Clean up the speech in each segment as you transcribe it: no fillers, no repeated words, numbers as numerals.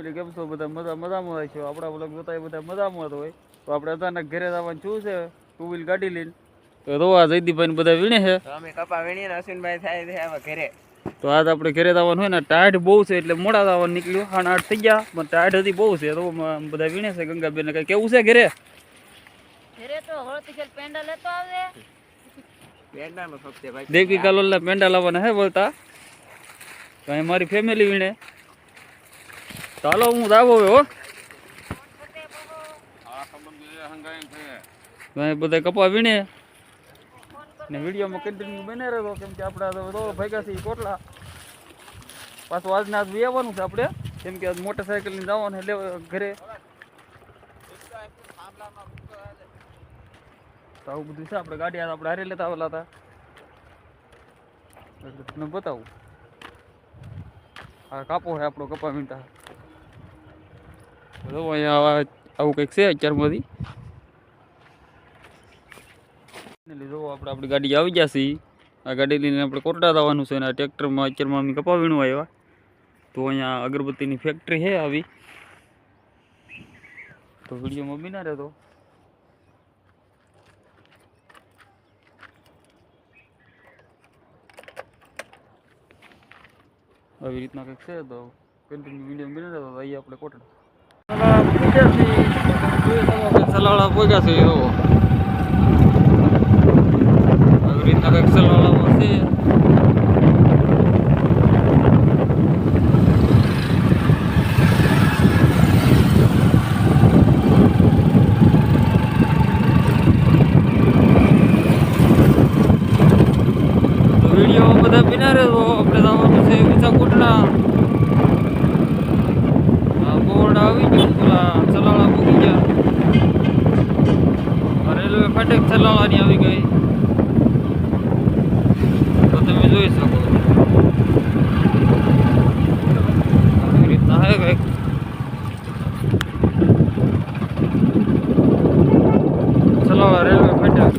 family કેમ છો બધા મજામાં હોય છે આપણા બ્લોગ જોતા બધા મજામાં હોય તો આપણે અચાનક ઘરે જવાનું શું છે ટુ વ્હીલ ગાડી લઈને તો રોવા જયદીપભાઈ બધા વીણે છે અમે કપા વીણીને અશ્વિનભાઈ થાય છે હવે ઘરે તો આજ આપણે ઘરે જવાનું હોય ને ટાઢ બહુ છે એટલે મોડા જવાનું નીકળ્યું 8:30 થઈ ગયા પણ ટાઢ હજી બહુ છે તો બધા વીણે છે ગંગાબેન કઈ કેવું છે ઘરે ઘરે તો હોળતી પેંડા લેતો આવે પેંડાનો ફક્ત ભાઈ દેવકી કાલોલના પેંડા લાવવાના હે બોલતા તો અહીં મારી ફેમિલી વીણે ચાલો હું જાવ હવે હો અહીં બધા કપા વીણે ને વિડીયોમાં કન્ટિન્યુ બને રહ્યો કેમ કે આપણે તો ભેગા છીએ કોટલા પાછું આજને આજ આવવાનું છે આપણે કેમ કે આજ મોટરસાઇકલ ની જવાનું એટલે ઘરે તો આવું બધું છે આપણે ગાડી આપણે હારે લેતા આવેલા હતા એટલે તમને બતાવું આ કાપો છે આપણો કપા વીણતા જો અહીંયા આવું કંઈક છે અત્યારમાંથી જો આપણે આપણી ગાડી આવી ગયા છીએ આ ગાડી લઈને આપણે કોટડા જવાનું છે અને આ ટ્રેક્ટરમાં અત્યારમાં અમે કપા વીણવા આવ્યા તો અહીંયા અગરબત્તીની ફેક્ટરી છે આવી તો વિડીયોમાં બિના રહેતો આવી રીતના કંઈક છે તો કન્ટિન્યુ વિડીયો બિના રહેતો અહીંયા આપણે કોટડા સલાળા પહોંચ્યા છે આવી રીતના કંઈક સલાળામાં છે વિડીયો બધા બિના રહેતો આપણે જવાનું છે બીજા કોટડા બોર્ડ આવી ગયું પેલા સલાળા મૂકી ગયા રેલવે ફાટક સલાળાની આવી ગઈ તો તમે જોઈ શકો આવી રીતના હે કંઈક સલાળા રેલવે ફાટક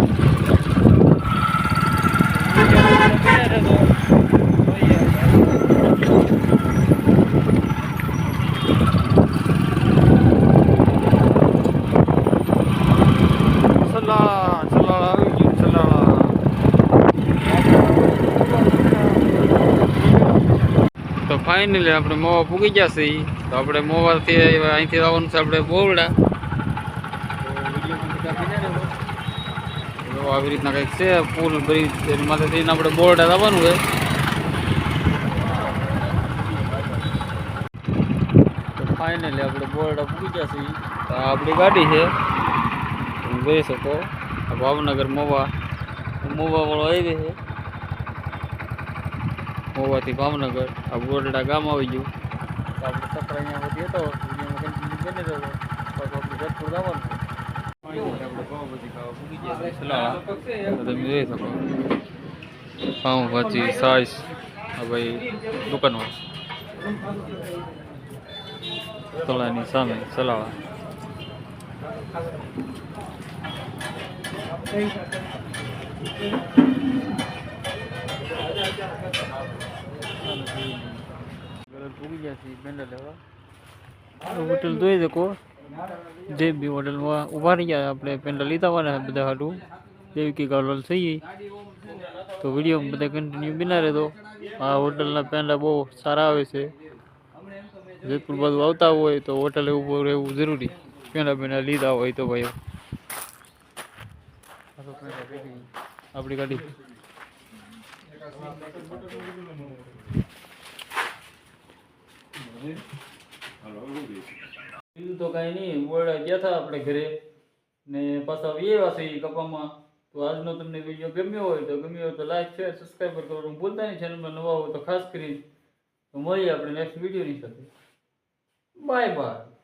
તો ફાઇનલી આપણે મોવા પૂગી ગયા છીએ તો આપણે મોવાથી અહીંથી આવવાનું છે આપણે બોરડા તો આવી રીતના કંઈક છે પુલ બ્રિજ એમાંથી આપણે બોરડા આવવાનું છે તો ફાઇનલી આપણે બોરડા પૂગી ગયા છીએ તો આપણી ગાડી છે તમે જોઈ શકો ભાવનગર મોવા વાળો હાઈવે છે મોવાથી ભાવનગર આ બોરડા ગામ આવી ગયું તો આપણે સફર અહીંયા બધી હતો બની રહ્યો પાછું આપણે જતપુર જવાનું આપણે પાઉંભાજી ખાવા પૂકી ગયા તમે જોઈ શકો પાઉંભાજી સાઈઝ આ ભાઈ દુકાનમાં તળાની સામે સલાળા પૂગી ગયા છે પેન્ડલ લેવા હોટલ જોઈ શકો જે બી હોટલમાં ઉભા રહી ગયા આપણે પેન્ડલ લીધા હોવાના બધા હાટું દેવકી કાલોલ થઈ તો વિડીયોમાં બધા કન્ટિન્યુ બિના રહેતો આ હોટલના પેન્ડા બહુ સારા આવે છે જેતપુર બાજુ આવતા હોય તો હોટલે ઊભું રહેવું જરૂરી પેન્ડા લીધા હોય તો ભાઈ આપણી ગાડી બીજું તો કાંઈ નહીં બોરડા ગયા હતા આપણે ઘરે ને પાછા આવ્યા છે કપામાં તો આજનો તમને વિડીયો ગમ્યો હોય તો લાઈક શેર સબસ્ક્રાઈબર કરવાનું ભૂલતા નહીં ચેનલમાં નવા હોય તો ખાસ કરી તો મળીએ આપણે નેક્સ્ટ વિડીયોની સાથે બાય બાય